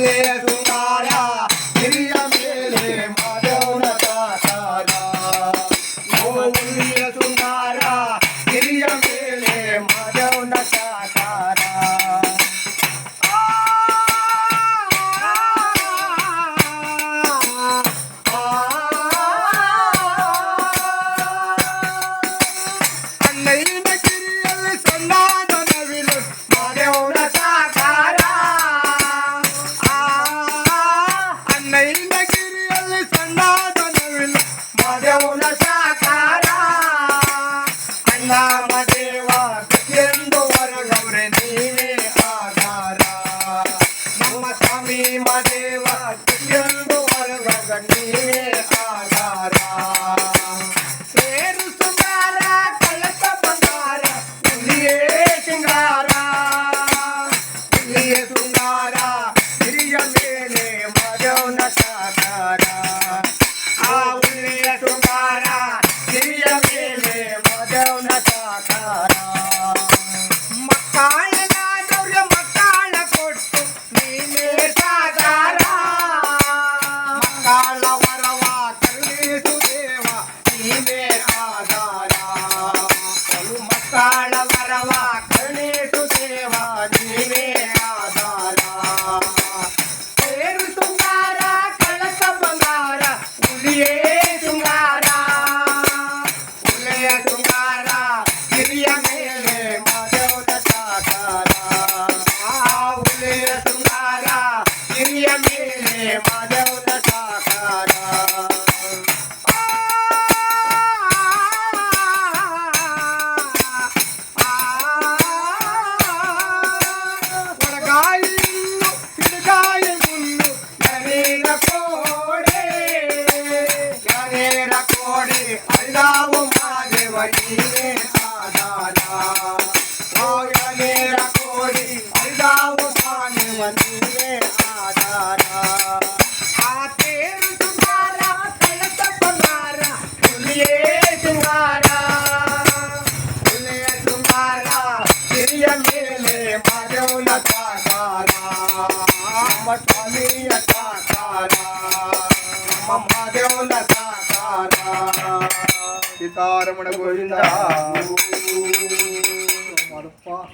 ಉಲ್ಲೆಯ ಶೃಂಗಾರ ಹಿರಿಯ ಮೇಲೆ ಮಾಧವನ ಸಾಕಾರ ಉಲ್ಲೆಯ ಶೃಂಗಾರ ಹಿರಿಯ ಮೇಲೆ ಮಾಧವನ ಸಾಕಾರ ಅಣ್ಣಯ್ಯನ ಕಿರಿಯಲ್ಲಿ ಸಣ್ಣಾದ ನವಿಲು ಮಾಧವನ ಸಾಕಾರ ಅಣ್ಣಯ್ಯನ ಕಿರಿಯಲ್ಲಿ ಸಣ್ಣಾದ ನವಿಲು ಮಾಧವನ ಸಾಕಾರ ಅಣ್ಣ ಮದೇವ ಎಂದು ಹೊರಗವ್ರೆ ನೀವೇ ಆಧಾರ ನಮ್ಮ ಸ್ವಾಮಿ ಮದೇವ ಎಂದು ಹೊರಗ ನೀವೇ ಆಧಾರ ಸೇರು ಸುಂಗಾರ ಕಳಸ ಬಂಗಾರ ಉಲ್ಲಿಯೇ ಶೃಂಗಾರ ಉಲ್ಲಿಯೇ ಶೃಂಗಾರ ಹಿರಿಯ ಮೇಲೆ ಮಾಧವನ ಸಾಕಾರ ಉಲ್ಲಿಯ ಶೃಂಗಾರ ಹಿರಿಯ ಮೇಲೆ ಮಾಧವನ ಸಾಕಾರ ಮಕ್ಕಳನಾದವ್ರ ಮಕ್ಕಳ ಕೊಟ್ಟು ನೀನೇ ಸಾಕಾರ ಮಕ್ಕಳ ವರವ ಕರುಣಿಸು ದೇವ ನೀವೇ ಆಧಾರ ಮಕ್ಕಳ ವರವ ಕರುಣಿಸು ದೇವ ನೀವೇ ಆಧಾರ ಸೇರು ಶೃಂಗಾರ ಕಳಸ ಬಂಗಾರ ಉಲಿಯೇ ಶೃಂಗಾರ ಉಲಿಯ ಶೃಂಗಾರ ಹಿರಿಯ ಮೇಲೆ ಮಾಧವನ ಸಾಕಾರ ಉಲಿಯ ಶೃಂಗಾರ ಹಿರಿಯ ಮೇಲೆ ಮಾಧವನ ಸಾಕಾರ ಒಳಗಾಯಿನ್ನು ಹಿಡಿಗಾಯಿ ಮುಳ್ಳು ಎನೇರ ಕೋಡೆ ಎನೇರ ಕೋಡೆ ಅಲ್ಲಾವು ಮಾದೇವ ನೀವೇ ಆಧಾರ ಎನೇರ ಕೋಡೆ ಅಲ್ಲಾವು ಮಾದೇವ ನೀವೇ ಆಧಾರ ತೇರು ಶೃಂಗಾರ ಕಳಸ ಬಂಗಾರ ಉಲ್ಲಿಯೇ ಶೃಂಗಾರ ಉಲ್ಲಿಯ ಶೃಂಗಾರ ಹಿರಿಯ ಮೇಲೆ ಮಾಧವನ ಸಾಕಾರ ನಮ್ಮ ಸ್ವಾಮಿಯ ಸಾಕಾರ ನಮ್ಮ ಮಾಧವನ ಸಾಕಾರ ಸೀತಾರಮಣ ಗೋವಿಂದ